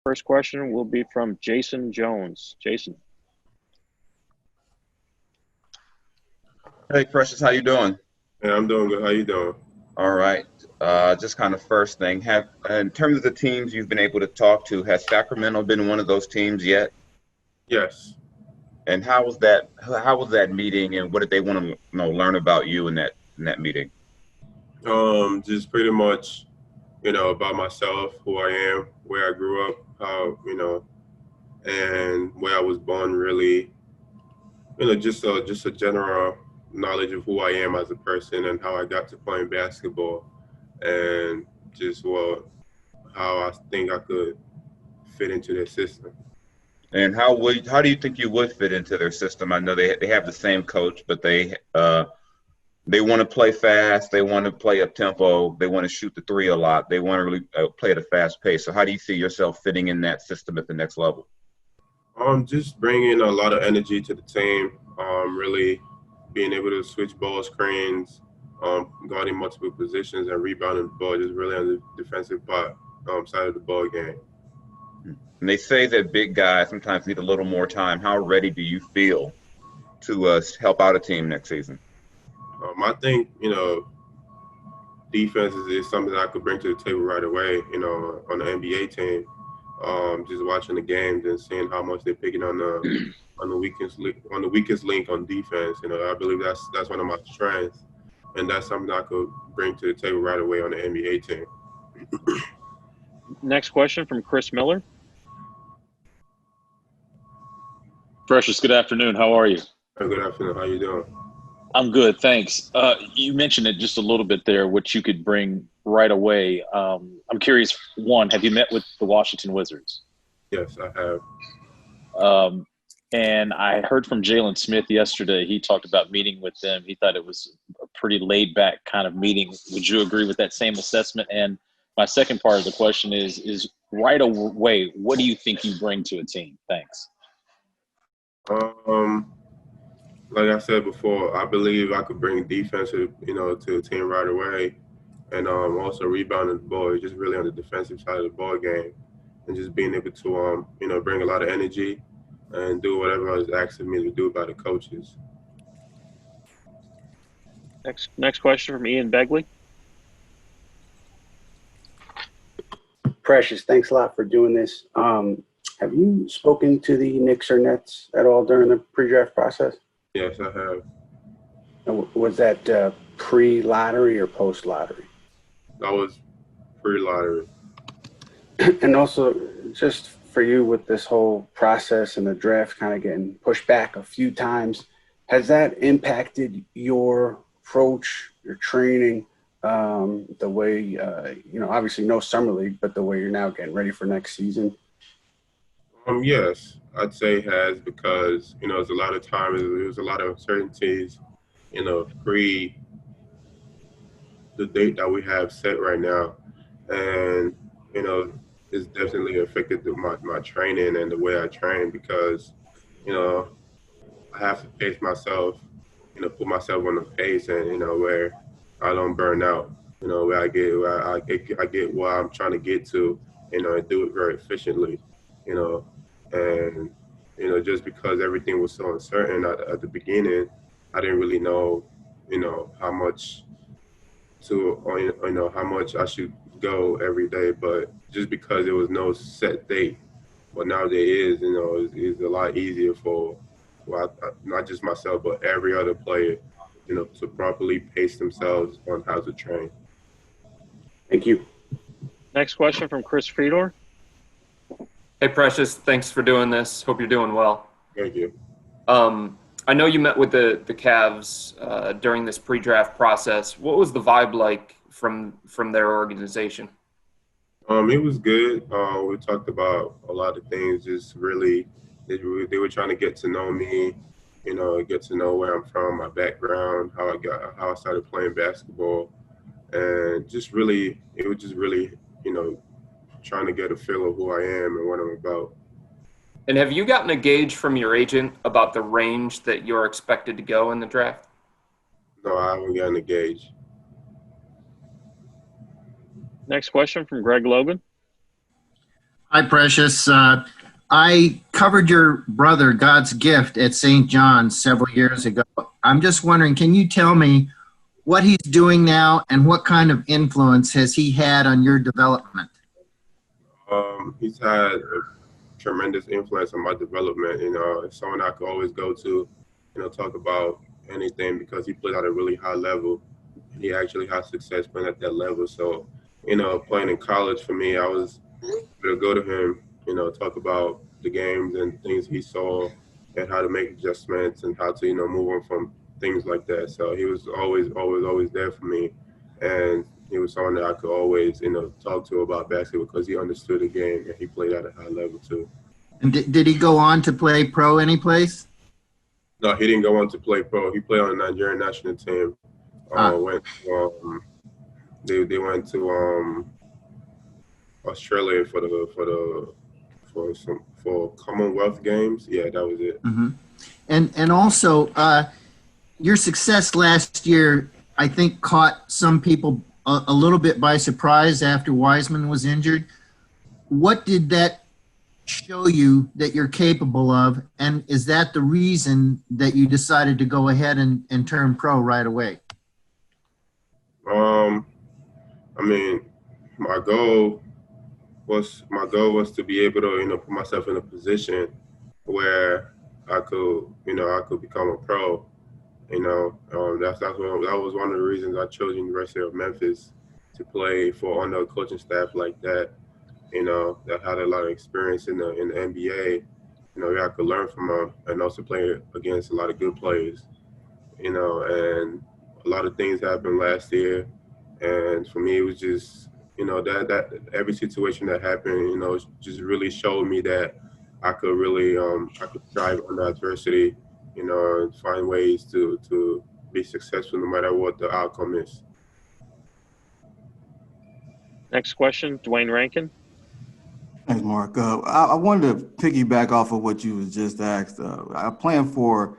first question will be from Jason Jones. Jason. Hey, Precious, how you doing? Hey, I'm doing good. How you doing? All right. Just kind of first thing, in terms of the teams you've been able to talk to, has Sacramento been one of those teams yet? Yes. And how was that? How was that meeting, and what did they want to learn about you in that meeting? Just pretty much, about myself, who I am, where I grew up, how, and where I was born. Really, just a general knowledge of who I am as a person and how I got to playing basketball, and just how I think I could fit into their system. And how do you think you would fit into their system? I know they have the same coach, but they want to play fast. They want to play up tempo. They want to shoot the three a lot. They want to really play at a fast pace. So how do you see yourself fitting in that system at the next level? Just bringing a lot of energy to the team. Really being able to switch ball screens, guarding multiple positions and rebounding the ball, just really on the defensive side of the ball game. And they say that big guys sometimes need a little more time. How ready do you feel to help out a team next season? I think, defense is something that I could bring to the table right away, on the NBA team. Just watching the games and seeing how much they're picking on the weakest link on defense. I believe that's one of my strengths, and that's something I could bring to the table right away on the NBA team. Next question from Chris Miller. Precious, good afternoon. How are you? Good afternoon. How you doing? I'm good, thanks. You mentioned it just a little bit there, what you could bring right away. I'm curious, one, have you met with the Washington Wizards? Yes, I have. And I heard from Jalen Smith yesterday. He talked about meeting with them. He thought it was a pretty laid-back kind of meeting. Would you agree with that same assessment? And my second part of the question is right away, what do you think you bring to a team? Thanks. Like I said before, I believe I could bring defense, to the team right away, and also rebounding the ball, just really on the defensive side of the ball game, and just being able to bring a lot of energy and do whatever I was asking me to do by the coaches. Next question from Ian Begley. Precious, thanks a lot for doing this. Have you spoken to the Knicks or Nets at all during the pre-draft process? Yes, I have. And was that pre-lottery or post-lottery? That was pre-lottery. And also, just for you with this whole process and the draft kind of getting pushed back a few times, has that impacted your approach, your training, the way, obviously no summer league, but the way you're now getting ready for next season? Yes, I'd say it has, because, there's a lot of times, there's a lot of uncertainties, pre the date that we have set right now. And, it's definitely affected my training and the way I train, because, I have to pace myself, put myself on the pace, and, where I don't burn out, where I get where I'm trying to get to, and do it very efficiently, and, just because everything was so uncertain at the beginning, I didn't really know, how much how much I should go every day. But just because there was no set date, but now there is, is a lot easier for, not just myself, but every other player, to properly pace themselves on how to train. Thank you. Next question from Chris Fedor. Hey, Precious. Thanks for doing this. Hope you're doing well. Thank you. I know you met with the Cavs during this pre-draft process. What was the vibe like from their organization? It was good. We talked about a lot of things. Just really, they were trying to get to know me, get to know where I'm from, my background, how I started playing basketball, and it was just really, trying to get a feel of who I am and what I'm about. And have you gotten a gauge from your agent about the range that you're expected to go in the draft? No, I haven't gotten a gauge. Next question from Greg Logan. Hi, Precious. I covered your brother, God's Gift, at St. John's several years ago. I'm just wondering, can you tell me what he's doing now and what kind of influence has he had on your development? He's had a tremendous influence on my development. It's someone I could always go to, talk about anything because he played at a really high level. He actually had success playing at that level. So, playing in college for me, I was able to go to him, talk about the games and things he saw and how to make adjustments and how to, move on from things like that. So he was always there for me. And he was someone that I could always, talk to about basketball because he understood the game and he played at a high level too. And did he go on to play pro anyplace? No, he didn't go on to play pro. He played on the Nigerian national team. They went to Australia for Commonwealth Games. Yeah, that was it. Mm-hmm. And also, your success last year, I think, caught some people a little bit by surprise after Wiseman was injured. What did that show you that you're capable of, and is that the reason that you decided to go ahead and turn pro right away? I mean, my goal was to be able to, put myself in a position where I could become a pro. That was one of the reasons I chose University of Memphis to play for under a coaching staff like that. That had a lot of experience in the NBA. Where I could learn from them and also play against a lot of good players. And a lot of things happened last year, and for me it was just that every situation that happened, just really showed me that I could really I could thrive under adversity, and find ways to be successful no matter what the outcome is. Next question, Dwayne Rankin. Thanks, Mark. I wanted to piggyback off of what you was just asked. I plan for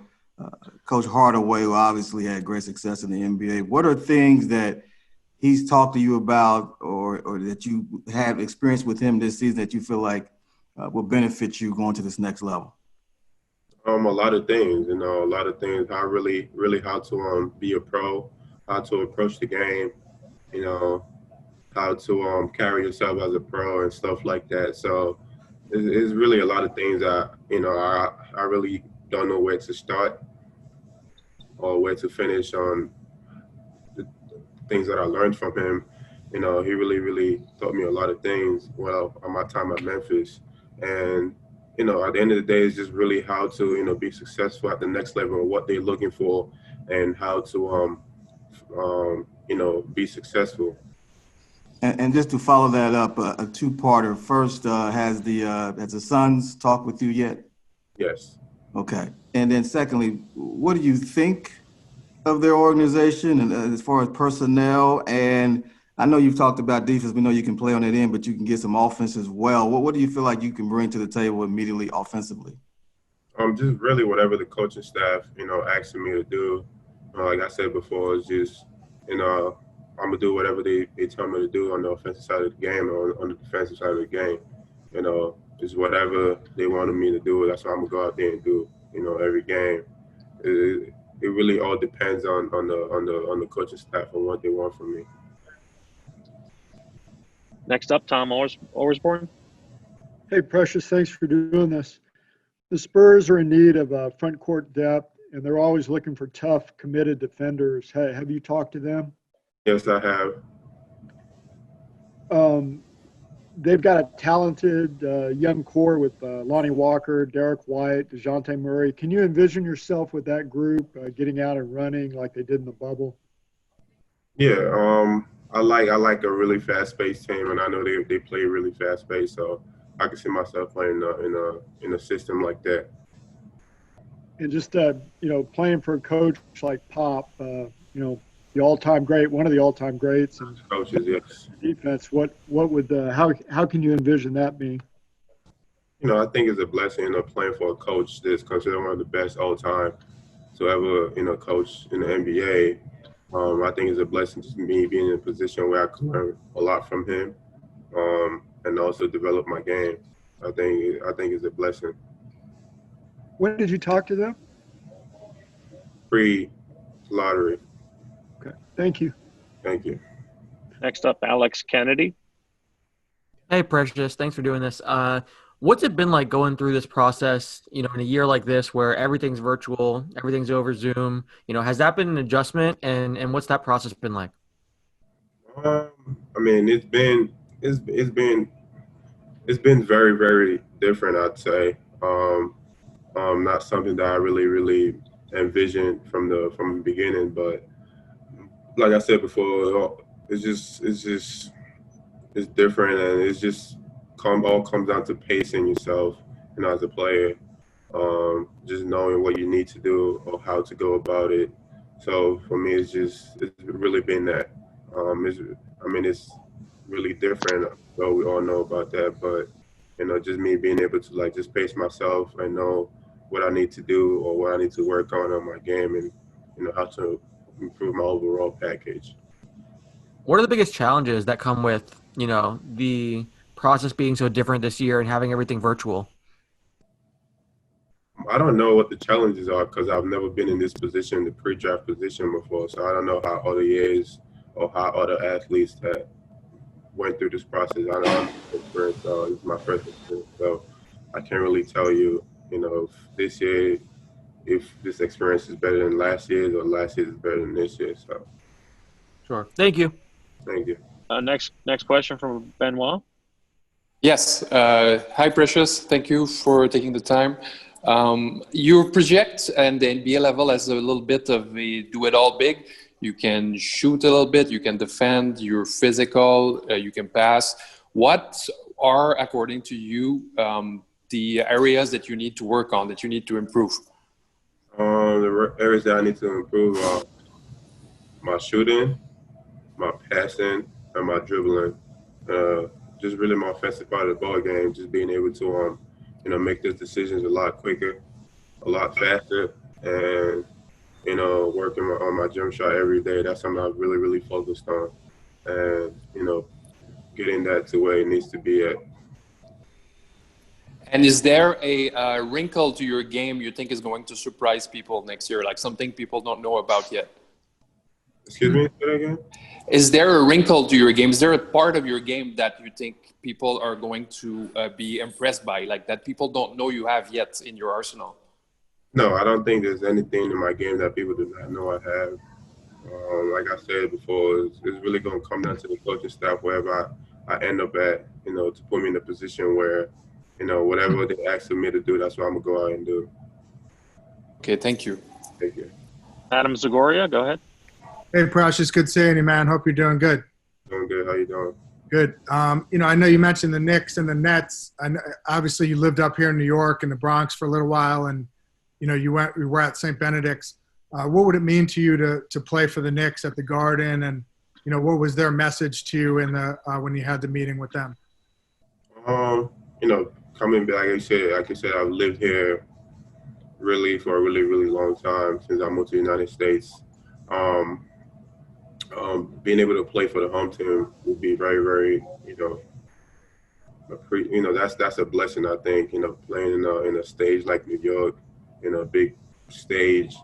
Coach Hardaway, who obviously had great success in the NBA. What are things that he's talked to you about or that you have experienced with him this season that you feel like will benefit you going to this next level? A lot of things, how really how to be a pro, how to approach the game, how to carry yourself as a pro and stuff like that. So it's really a lot of things that, I really don't know where to start or where to finish on the things that I learned from him. He really taught me a lot of things on my time at Memphis. And, at the end of the day, it's just really how to, be successful at the next level and what they're looking for and how to, be successful. And just to follow that up, a two-parter. First, has the Suns talked with you yet? Yes. Okay. And then secondly, what do you think of their organization and as far as personnel? And I know you've talked about defense. We know you can play on that end, but you can get some offense as well. What do you feel like you can bring to the table immediately offensively? Just really whatever the coaching staff, asking me to do. Like I said before, it's just, I'm going to do whatever they tell me to do on the offensive side of the game or on the defensive side of the game. Just whatever they wanted me to do, that's what I'm going to go out there and do, every game. It really all depends on the coaching staff and what they want from me. Next up, Tom Orsborn. Hey, Precious, thanks for doing this. The Spurs are in need of front court depth, and they're always looking for tough, committed defenders. Hey, have you talked to them? Yes, I have. They've got a talented young core with Lonnie Walker, Derek White, DeJounte Murray. Can you envision yourself with that group getting out and running like they did in the bubble? Yeah, I like a really fast-paced team, and I know they play really fast-paced, so I can see myself playing in a system like that. And just playing for a coach like Pop, the all-time great, one of the all-time greats, and coaches, yes. Defense. What would how can you envision that being? I think it's a blessing, playing for a coach that's considered one of the best all-time to ever, coach in the NBA. I think it's a blessing just me being in a position where I can learn a lot from him. and also develop my game. I think it's a blessing. When did you talk to them? Pre-lottery. Okay, thank you. Thank you. Next up, Alex Kennedy. Hey, Precious. Thanks for doing this. What's it been like going through this process, in a year like this where everything's virtual, everything's over Zoom? Has that been an adjustment, and what's that process been like? I mean, it's been very, very different, I'd say. Not something that I really envisioned from the beginning, but like I said before, it's different, and it's just all comes down to pacing yourself, as a player, just knowing what you need to do or how to go about it. So for me, it's really been that. It's really different, though we all know about that, but just me being able to just pace myself and know what I need to do or what I need to work on my game, and how to improve my overall package. What are the biggest challenges that come with, the process being so different this year and having everything virtual? I don't know what the challenges are because I've never been in this position, the pre-draft position before. So I don't know how other years or how other athletes that went through this process. I don't have experience. It's my first experience. So I can't really tell you, if this year, if this experience is better than last year's or last year's is better than this year. So. Sure. Thank you. Thank you. Next question from Benoit. Yes. Hi, Precious. Thank you for taking the time. You project and the NBA level as a little bit of a do-it-all big. You can shoot a little bit. You can defend. You're physical. You can pass. What are, according to you, the areas that you need to work on, that you need to improve? The areas that I need to improve are my shooting, my passing, and my dribbling. Just really my offensive part of the ball game. Just being able to, make those decisions a lot quicker, a lot faster, and working on my jump shot every day. That's something I've really focused on, and getting that to where it needs to be at. And is there a wrinkle to your game you think is going to surprise people next year, like something people don't know about yet? Excuse me, say that again? Is there a wrinkle to your game? Is there a part of your game that you think people are going to be impressed by, like that people don't know you have yet in your arsenal? No, I don't think there's anything in my game that people do not know I have. Like I said before, it's really going to come down to the coaching staff, wherever I end up at, to put me in a position where, whatever they ask me to do, that's what I'm going to go out and do. Okay, thank you. Thank you. Adam Zagoria, go ahead. Hey, Precious, good seeing you, man. Hope you're doing good. Doing good. How you doing? Good. I know you mentioned the Knicks and the Nets. And obviously, you lived up here in New York and the Bronx for a little while, and you were at St. Benedict's. What would it mean to you to play for the Knicks at the Garden, and what was their message to you in the when you had the meeting with them? Coming back, like I said, I've lived here really for a really long time since I moved to the United States. Being able to play for the home team would be very, that's a blessing. I think, playing in a stage like New York, in a big stage,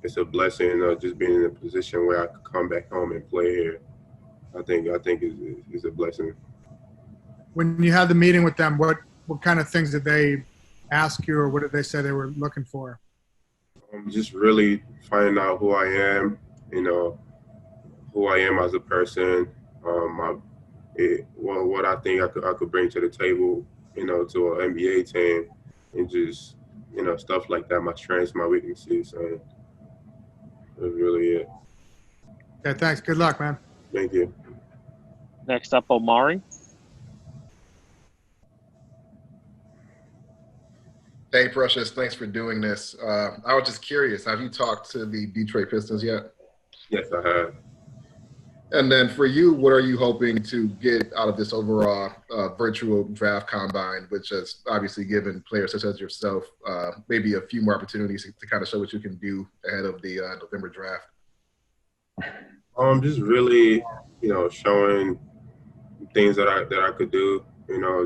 it's a blessing. Just being in a position where I could come back home and play here, I think is a blessing. When you had the meeting with them, what kind of things did they ask you, or what did they say they were looking for? Just really finding out who I am, who I am as a person, what I think I could bring to the table, to an NBA team, and just, stuff like that, my strengths, my weaknesses. So that's really it. Okay, thanks. Good luck, man. Thank you. Next up, Omari. Hey, Precious, thanks for doing this. I was just curious, have you talked to the Detroit Pistons yet? Yes, I have. And then for you, what are you hoping to get out of this overall virtual draft combine, which has obviously given players such as yourself maybe a few more opportunities to kind of show what you can do ahead of the November draft? Just really, showing things that I could do.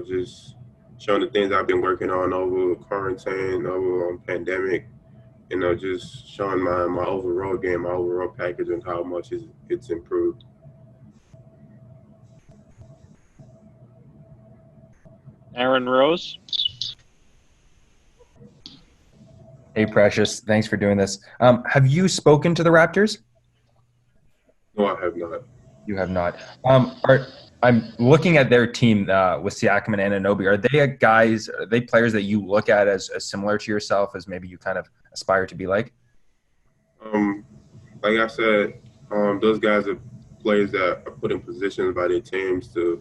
Just showing the things I've been working on over quarantine, over pandemic. Just showing my overall game, my overall package, and how much it's improved. Aaron Rose. Hey, Precious. Thanks for doing this. Have you spoken to the Raptors? No, I have not. You have not. I'm looking at their team with Siakam and Anunoby. Are they players that you look at as similar to yourself, as maybe you kind of aspire to be like? Like I said, those guys are players that are put in positions by their teams to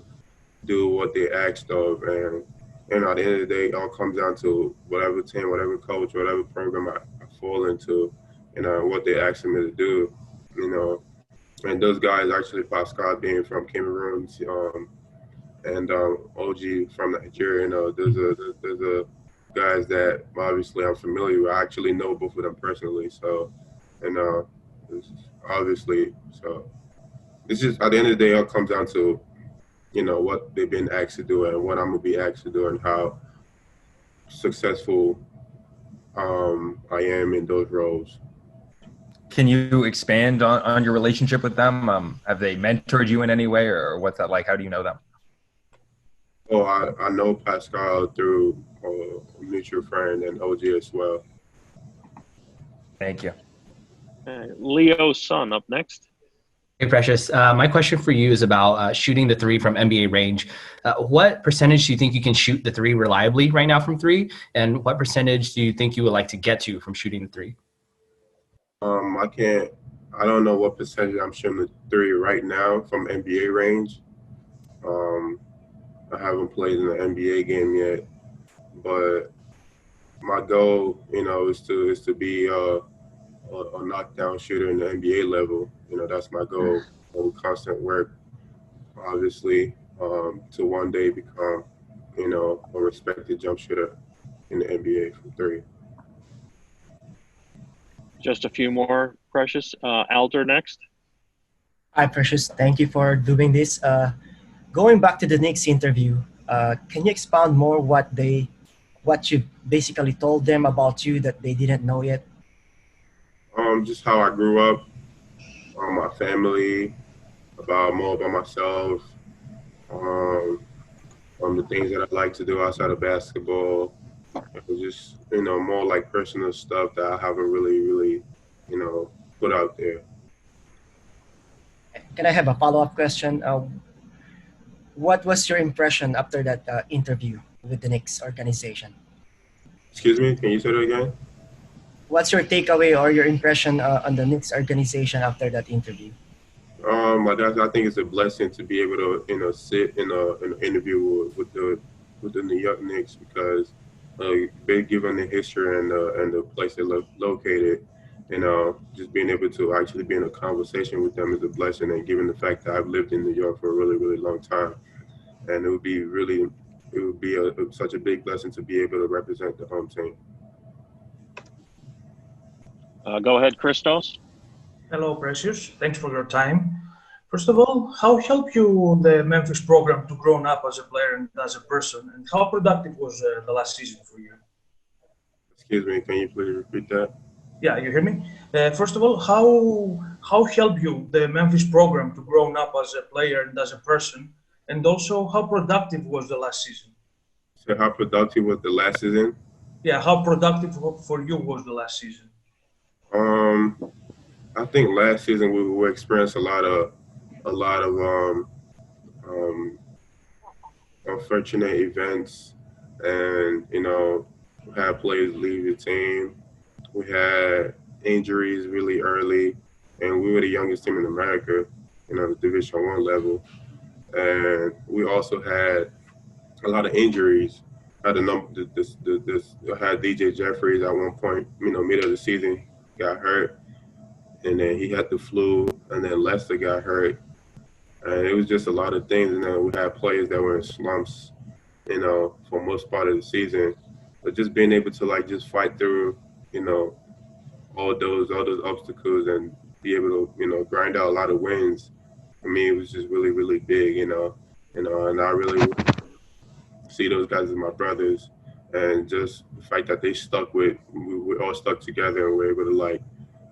do what they asked of, and at the end of the day, it all comes down to whatever team, whatever coach, whatever program I fall into, what they ask me to do, And those guys, actually, Pascal being from Cameroon, and OG from Nigeria, those are guys that obviously I'm familiar with. I actually know both of them personally, so, obviously, so it's just at the end of the day, it all comes down to, what they've been asked to do and what I'm gonna be asked to do and how successful I am in those roles. Can you expand on your relationship with them? Have they mentored you in any way, or what's that like? How do you know them? Oh, I know Pascal through a mutual friend and OG as well. Thank you. Leo's son up next. Hey, Precious. My question for you is about shooting the three from NBA range. What percentage do you think you can shoot the three reliably right now from three? And what percentage do you think you would like to get to from shooting the three? I don't know what percentage I'm shooting the three right now from NBA range. I haven't played in an NBA game yet, but my goal, is to be a knockdown shooter in the NBA level. That's my goal. With constant work, obviously, to one day become, a respected jump shooter in the NBA from three. Just a few more, Precious. Alder next. Hi, Precious. Thank you for doing this. Going back to the Knicks interview, can you expound more what you basically told them about you that they didn't know yet? Just how I grew up, my family, more about myself, the things that I like to do outside of basketball. Just, more like personal stuff that I haven't really, put out there. Can I have a follow-up question? What was your impression after that interview with the Knicks organization? Excuse me, can you say that again? What's your takeaway or your impression on the Knicks organization after that interview? I think it's a blessing to be able to, sit in an interview with the New York Knicks because given the history and the place they're located, just being able to actually be in a conversation with them is a blessing. And given the fact that I've lived in New York for a really, really long time, and it would be such a big blessing to be able to represent the home team. Go ahead, Christos. Hello, Precious. Thanks for your time. First of all, how helped you the Memphis program to grow up as a player and as a person, and how productive was the last season for you? Excuse me, can you please repeat that? Yeah, you hear me? First of all, how helped you the Memphis program to grow up as a player and as a person, and also how productive was the last season? So how productive was the last season? Yeah, how productive for you was the last season? I think last season we experienced a lot of unfortunate events, and we had players leave the team. We had injuries really early, and we were the youngest team in America, the Division I level, and we also had a lot of injuries. I had DJ Jeffries at one point, middle of the season, got hurt, and then he had the flu, and then Lester got hurt, and it was just a lot of things. And then we had players that were in slumps, for most part of the season. But just being able to just fight through, all those obstacles and be able to, grind out a lot of wins. For me, it was just really, really big, and I really see those guys as my brothers, and just the fact that they stuck with, we all stuck together and we're able to like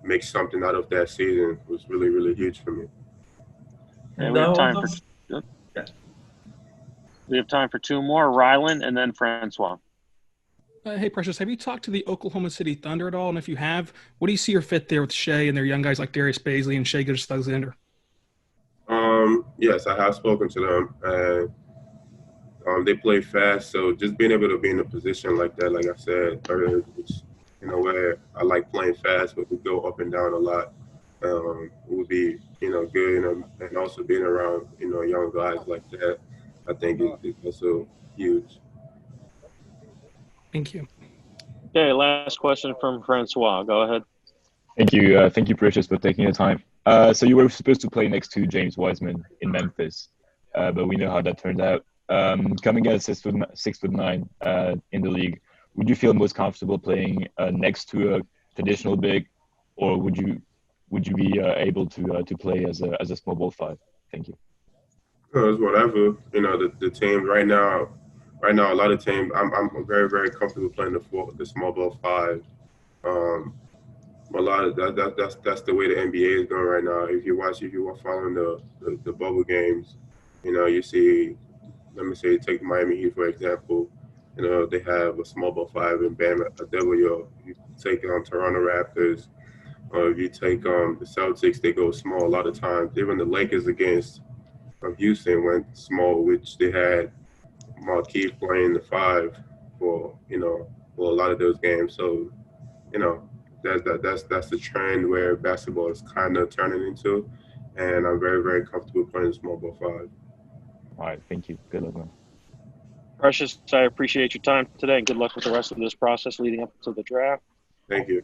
make something out of that season was really, really huge for me. And we have time for two more, Rylan and then Francois. Hey, Precious, have you talked to the Oklahoma City Thunder at all? And if you have, what do you see your fit there with Shea and their young guys like Darius Baisley and Shea Gilgeous-Alexander? Yes, I have spoken to them, and they play fast. So just being able to be in a position like that, like I said earlier, which, where I like playing fast, but we go up and down a lot, would be, good. And also being around, young guys like that, I think is also huge. Thank you. Okay, last question from Francois. Go ahead. Thank you. Thank you, Precious, for taking the time. So you were supposed to play next to James Wiseman in Memphis, but we know how that turned out. Coming at 6'9" in the league, would you feel most comfortable playing next to a traditional big, or would you be able to play as a small ball five? Thank you. It's whatever. The team right now, a lot of teams, I'm very, very comfortable playing the small ball five. A lot of that's the way the NBA is going right now. If you are following the bubble games, you see, let me say, take Miami Heat for example. They have a small ball five and Bam Adebayo. You take Toronto Raptors, or if you take the Celtics, they go small a lot of times. Even the Lakers against Houston went small, which they had Marquise playing the five for a lot of those games. So that's the trend where basketball is kind of turning into, and I'm very, very comfortable playing small ball five. All right, thank you. Good luck, man. Precious, I appreciate your time today, and good luck with the rest of this process leading up to the draft. Thank you.